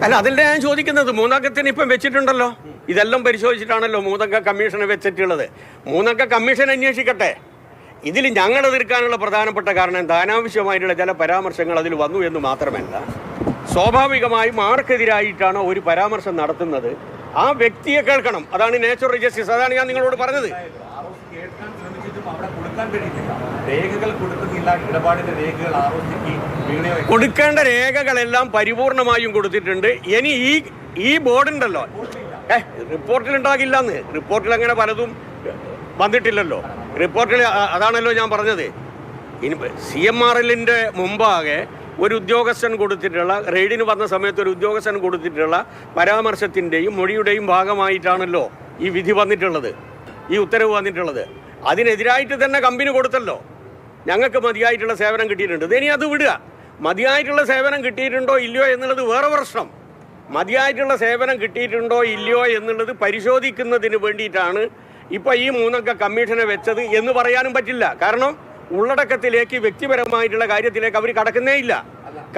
അല്ല, അതല്ലേ ഞാൻ ചോദിക്കുന്നത്. മൂന്നംഗത്തിന് ഇപ്പം വെച്ചിട്ടുണ്ടല്ലോ. ഇതെല്ലാം പരിശോധിച്ചിട്ടാണല്ലോ മൂന്നംഗ കമ്മീഷനെ വെച്ചിട്ടുള്ളത്. മൂന്നംഗ കമ്മീഷൻ അന്വേഷിക്കട്ടെ. ഇതിൽ ഞങ്ങൾ എതിർക്കാനുള്ള പ്രധാനപ്പെട്ട കാരണം ധാനാവശ്യമായിട്ടുള്ള ചില പരാമർശങ്ങൾ അതിൽ വന്നു എന്ന് മാത്രമല്ല, സ്വാഭാവികമായും ആർക്കെതിരായിട്ടാണ് ഒരു പരാമർശം നടത്തുന്നത് ആ വ്യക്തിയെ കേൾക്കണം. അതാണ് നാച്ചുറൽ ജസ്റ്റിസ്. അതാണ് ഞാൻ നിങ്ങളോട് പറഞ്ഞത്. കൊടുക്കേണ്ട രേഖകളെല്ലാം പരിപൂർണമായും കൊടുത്തിട്ടുണ്ട്. ഇനി ഈ ബോർഡുണ്ടല്ലോ, റിപ്പോർട്ടിൽ ഉണ്ടാകില്ലെന്ന്. റിപ്പോർട്ടിൽ അങ്ങനെ പലതും വന്നിട്ടില്ലല്ലോ. റിപ്പോർട്ടിൽ അതാണല്ലോ ഞാൻ പറഞ്ഞത്. ഇനി CMRLന്റെ മുമ്പാകെ ഒരു ഉദ്യോഗസ്ഥൻ കൊടുത്തിട്ടുള്ള, റെയ്ഡിന് വന്ന സമയത്ത് ഒരു ഉദ്യോഗസ്ഥൻ കൊടുത്തിട്ടുള്ള പരാമർശത്തിൻ്റെയും മൊഴിയുടെയും ഭാഗമായിട്ടാണല്ലോ ഈ വിധി വന്നിട്ടുള്ളത്, ഈ ഉത്തരവ് വന്നിട്ടുള്ളത്. അതിനെതിരായിട്ട് തന്നെ കമ്പനി കൊടുത്തല്ലോ. ഞങ്ങൾക്ക് മതിയായിട്ടുള്ള സേവനം കിട്ടിയിട്ടുണ്ട്. ഇനി അത് വിടുക. മതിയായിട്ടുള്ള സേവനം കിട്ടിയിട്ടുണ്ടോ ഇല്ലയോ എന്നുള്ളത് വേറെ പ്രശ്നം. മതിയായിട്ടുള്ള സേവനം കിട്ടിയിട്ടുണ്ടോ ഇല്ലയോ എന്നുള്ളത് പരിശോധിക്കുന്നതിന് വേണ്ടിയിട്ടാണ് ഇപ്പോൾ ഈ മൂന്നംഗ കമ്മീഷനെ വെച്ചത് എന്ന് പറയാനും പറ്റില്ല. കാരണം ഉള്ളടക്കത്തിലേക്ക്, വ്യക്തിപരമായിട്ടുള്ള കാര്യത്തിലേക്ക് അവർ കടക്കുന്നേ ഇല്ല.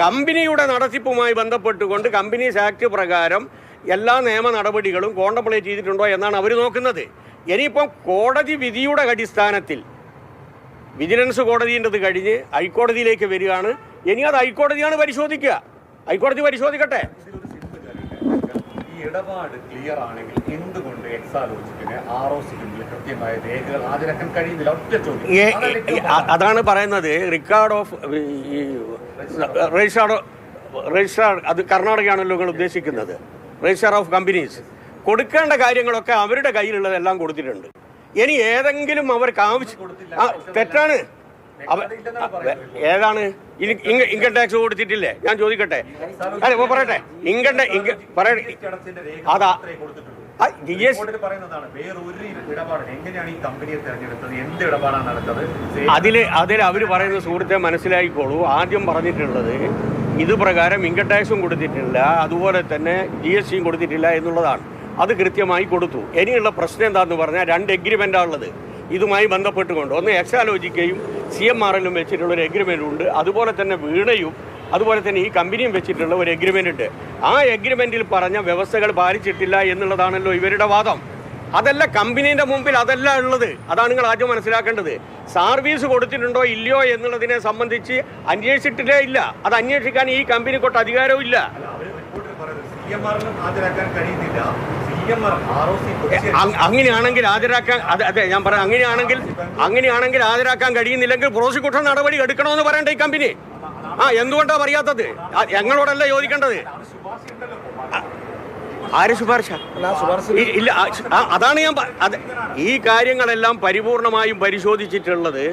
കമ്പനിയുടെ നടത്തിപ്പുമായി ബന്ധപ്പെട്ടുകൊണ്ട് കമ്പനീസ് ആക്ട് പ്രകാരം എല്ലാ നിയമ നടപടികളും കോണ്ടംപ്ലേറ്റ് ചെയ്തിട്ടുണ്ടോ എന്നാണ് അവർ നോക്കുന്നത്. ഇനിയിപ്പം കോടതി വിധിയുടെ അടിസ്ഥാനത്തിൽ വിജിലൻസ് കോടതിൻ്റെത് കഴിഞ്ഞ് ഹൈക്കോടതിയിലേക്ക് വരികയാണ്. ഇനി അത് ഹൈക്കോടതിയാണ് പരിശോധിക്കുക. ഹൈക്കോടതി പരിശോധിക്കട്ടെ. ഇടപാട് ക്ലിയർ ആണെങ്കിൽ എന്തുകൊണ്ട് എക്സാലോജിക്കിന് ROCക്ക് കൃത്യമായ രേഖകൾ ഹാജരാക്കാൻ കഴിയുന്നില്ല? ഒറ്റ ചോദ്യം. അതാണ് പറയുന്നത്. രജിസ്ട്രാർ അത് കർണാടകയാണല്ലോ നിങ്ങൾ ഉദ്ദേശിക്കുന്നത്. രജിസ്ട്രാർ ഓഫ് കമ്പനീസ് കൊടുക്കേണ്ട കാര്യങ്ങളൊക്കെ അവരുടെ കയ്യിലുള്ളതെല്ലാം കൊടുത്തിട്ടുണ്ട്. ഇനി ഏതെങ്കിലും അവർക്ക് ആവശ്യം തെറ്റാണ്. ഏതാണ് ഇൻകം ടാക്സ് കൊടുത്തിട്ടില്ലേ? ഞാൻ ചോദിക്കട്ടെ. അതെ, പറയട്ടെ. അതാ അതിൽ അവർ പറയുന്ന സുഹൃത്തെ മനസ്സിലാക്കിക്കോളൂ. ആദ്യം പറഞ്ഞിട്ടുള്ളത് ഇത് പ്രകാരം ഇൻകം ടാക്സും കൊടുത്തിട്ടില്ല, അതുപോലെ തന്നെ GSTയും കൊടുത്തിട്ടില്ല എന്നുള്ളതാണ്. അത് കൃത്യമായി കൊടുത്തു. ഇനിയുള്ള പ്രശ്നം എന്താണെന്ന് പറഞ്ഞാൽ 2 എഗ്രിമെൻ്റാണ് ഉള്ളത് ഇതുമായി ബന്ധപ്പെട്ടുകൊണ്ട്. ഒന്ന് എക്സാലോജിക്കയും CMRLും വെച്ചിട്ടുള്ള ഒരു എഗ്രിമെൻ്റ് ഉണ്ട്. അതുപോലെ തന്നെ വീണയും അതുപോലെ തന്നെ ഈ കമ്പനിയും വെച്ചിട്ടുള്ള ഒരു എഗ്രിമെൻ്റ് ഉണ്ട്. ആ എഗ്രിമെൻറ്റിൽ പറഞ്ഞ വ്യവസ്ഥകൾ പാലിച്ചിട്ടില്ല എന്നുള്ളതാണല്ലോ ഇവരുടെ വാദം. അതല്ല കമ്പനീൻ്റെ മുമ്പിൽ അതല്ല ഉള്ളത്. അതാണ് നിങ്ങൾ ആദ്യം മനസ്സിലാക്കേണ്ടത്. സർവീസ് കൊടുത്തിട്ടുണ്ടോ ഇല്ലയോ എന്നുള്ളതിനെ സംബന്ധിച്ച് അന്വേഷിച്ചിട്ടില്ലേ ഇല്ല. അത് അന്വേഷിക്കാൻ ഈ കമ്പനിക്കൊട്ട് അധികാരവും ഇല്ല. അങ്ങനെയാണെങ്കിൽ ഹാജരാക്കാൻ, അതെ ഞാൻ പറയാം, അങ്ങനെയാണെങ്കിൽ ഹാജരാക്കാൻ കഴിയുന്നില്ലെങ്കിൽ പ്രോസിക്യൂഷൻ നടപടി എടുക്കണമെന്ന് പറയണ്ടേ ഈ കമ്പനി. എന്തുകൊണ്ടാണ് പറയാത്തത്? ഞങ്ങളോടല്ല ചോദിക്കേണ്ടത്. ആര് ശുപാർശ? ഇല്ല, അതാണ് ഞാൻ ഈ കാര്യങ്ങളെല്ലാം പരിപൂർണമായും പരിശോധിച്ചിട്ടുള്ളത്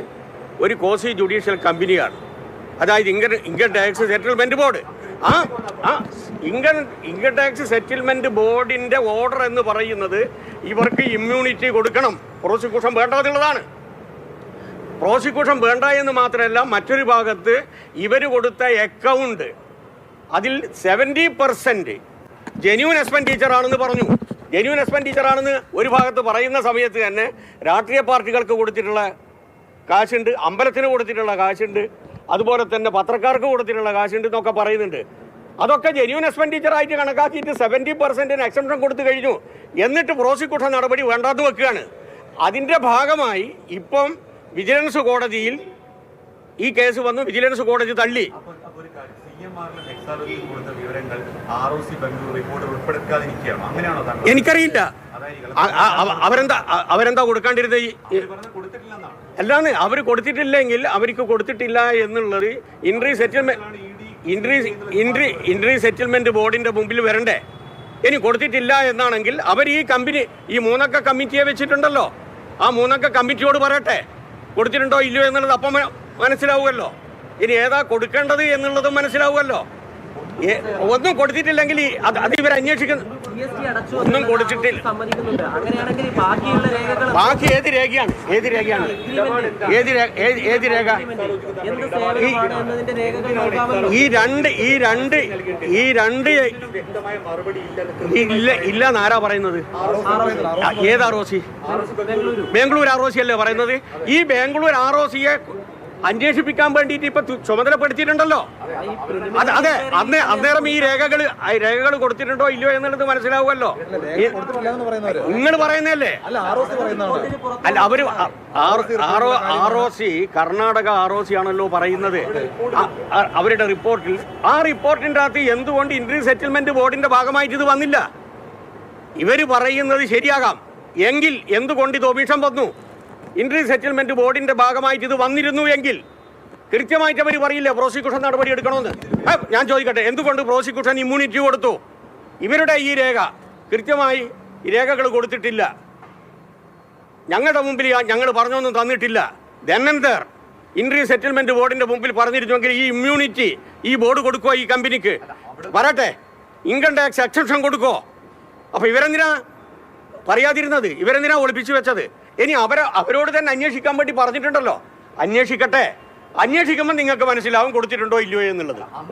ഒരു കോസി ജുഡീഷ്യൽ കമ്പനിയാണ്. അതായത് income tax settlement board. Income tax settlement ബോർഡിന്റെ ഓർഡർ എന്ന് പറയുന്നത് ഇവർക്ക് ഇമ്മ്യൂണിറ്റി കൊടുക്കണം, പ്രോസിക്യൂഷൻ വേണ്ട എന്നുള്ളതാണ്. പ്രോസിക്യൂഷൻ വേണ്ട എന്ന് മാത്രമല്ല, മറ്റൊരു ഭാഗത്ത് ഇവർ കൊടുത്ത അക്കൗണ്ട് അതിൽ 70% ജെന്യൂൻ എക്സ്പെൻഡിച്ചർ ആണെന്ന് പറഞ്ഞു. ജെന്യൂൻ എക്സ്പെൻഡിച്ചർ ആണെന്ന് ഒരു ഭാഗത്ത് പറയുന്ന സമയത്ത് തന്നെ രാഷ്ട്രീയ പാർട്ടികൾക്ക് കൊടുത്തിട്ടുള്ള കാശുണ്ട്, അമ്പലത്തിന് കൊടുത്തിട്ടുള്ള കാശുണ്ട്, അതുപോലെ തന്നെ പത്രക്കാർക്ക് കൊടുത്തിട്ടുള്ള കാശുണ്ട് എന്നൊക്കെ പറയുന്നുണ്ട്. അതൊക്കെ ജെന്യൂൻ എക്സ്പെൻഡിച്ചർ ആയിട്ട് കണക്കാക്കിയിട്ട് 70% എക്സംപ്ഷൻ കൊടുത്തു കഴിഞ്ഞു. എന്നിട്ട് പ്രോസിക്യൂഷൻ നടപടി വേണ്ടാന്ന് വെക്കുകയാണ്. അതിൻ്റെ ഭാഗമായി ഇപ്പം വിജിലൻസ് കോടതിയിൽ ഈ കേസ് വന്നു. വിജിലൻസ് കോടതി തള്ളി. എനിക്കറിയില്ല അവരെന്താ കൊടുക്കാണ്ടിരുന്നത്. അല്ലാന്ന് അവർ കൊടുത്തിട്ടില്ലെങ്കിൽ അവർക്ക് കൊടുത്തിട്ടില്ല എന്നുള്ളത് ഇൻട്രി സെറ്റിൽമെന്റ് ബോർഡിന്റെ മുമ്പിൽ വരണ്ടേ. ഇനി കൊടുത്തിട്ടില്ല എന്നാണെങ്കിൽ അവർ ഈ കമ്പനി, ഈ മൂന്നംഗ കമ്മിറ്റിയെ വെച്ചിട്ടുണ്ടല്ലോ, ആ മൂന്നംഗ കമ്മിറ്റിയോട് പറയട്ടെ കൊടുത്തിട്ടുണ്ടോ ഇല്ലയോ എന്നുള്ളത്. അപ്പം മനസ്സിലാവുമല്ലോ. ഇനി ഏതാ കൊടുക്കേണ്ടത് എന്നുള്ളതും മനസ്സിലാവുമല്ലോ. ഒന്നും കൊടുത്തിട്ടില്ലെങ്കിൽ അത് ഇവർ അന്വേഷിക്കുന്നു. ഒന്നും കൊടുത്തിട്ടില്ല. ബാക്കി ഏത് രേഖയാണ്? ഏത് രേഖയാണ്? ഏത് രേഖ? ഈ രണ്ട് ഇല്ല എന്നാരാ പറയുന്നത്? ഏത് ROC? ബാംഗ്ലൂർ ROC അല്ലേ പറയുന്നത്? ഈ ബാംഗ്ലൂർ ROCയെ അന്വേഷിപ്പിക്കാൻ വേണ്ടിയിട്ട് ഇപ്പൊ ചുമതലപ്പെടുത്തിയിട്ടുണ്ടല്ലോ. അതെ അന്നേരം ഈ രേഖകൾ കൊടുത്തിട്ടുണ്ടോ ഇല്ലയോ എന്നുള്ളത് മനസ്സിലാവുമല്ലോ. നിങ്ങൾ പറയുന്നതല്ലേ? അല്ല, അവര് ROC കർണാടക ROC ആണല്ലോ പറയുന്നത് അവരുടെ റിപ്പോർട്ടിൽ. ആ റിപ്പോർട്ടിന്റെ അകത്ത് എന്തുകൊണ്ട് ഇന്ത്യൻ സെറ്റിൽമെന്റ് ബോർഡിന്റെ ഭാഗമായിട്ട് ഇത് വന്നില്ല? ഇവര് പറയുന്നത് ശരിയാകാം എങ്കിൽ എന്തുകൊണ്ട് ഇത് ഒമിഷൻ വന്നു? ഇന്ത്യൻ സെറ്റിൽമെന്റ് ബോർഡിന്റെ ഭാഗമായിട്ട് ഇത് വന്നിരുന്നു എങ്കിൽ കൃത്യമായിട്ട് അവർ പറയില്ല പ്രോസിക്യൂഷൻ നടപടി എടുക്കണമെന്ന്. ഞാൻ ചോദിക്കട്ടെ, എന്തുകൊണ്ട് പ്രോസിക്യൂഷൻ ഇമ്മ്യൂണിറ്റി കൊടുത്തു? ഇവരുടെ ഈ രേഖ കൃത്യമായി രേഖകൾ കൊടുത്തിട്ടില്ല, ഞങ്ങളുടെ മുമ്പിൽ ഞങ്ങൾ പറഞ്ഞൊന്നും തന്നിട്ടില്ല. ദെന്നന്തർ ഇന്ത്യൻ സെറ്റിൽമെന്റ് ബോർഡിന്റെ മുമ്പിൽ പറഞ്ഞിരുന്നുവെങ്കിൽ ഈ ഇമ്മ്യൂണിറ്റി ഈ ബോർഡ് കൊടുക്കുമോ ഈ കമ്പനിക്ക്? വരട്ടെ, ഇൻകം ടാക്സ് എക്സെപ്ഷൻ കൊടുക്കോ? അപ്പൊ ഇവരെന്തിനാ പറയാതിരുന്നത്? ഇവരെന്തിനാ ഒളിപ്പിച്ചു വെച്ചത്? ഇനി അവരോട് തന്നെ അന്വേഷിക്കാൻ വേണ്ടി പറഞ്ഞിട്ടുണ്ടല്ലോ. അന്വേഷിക്കട്ടെ, അന്വേഷിക്കുമ്പോൾ നിങ്ങൾക്ക് മനസ്സിലാവും കൊടുത്തിട്ടുണ്ടോ ഇല്ലയോ എന്നുള്ളത്.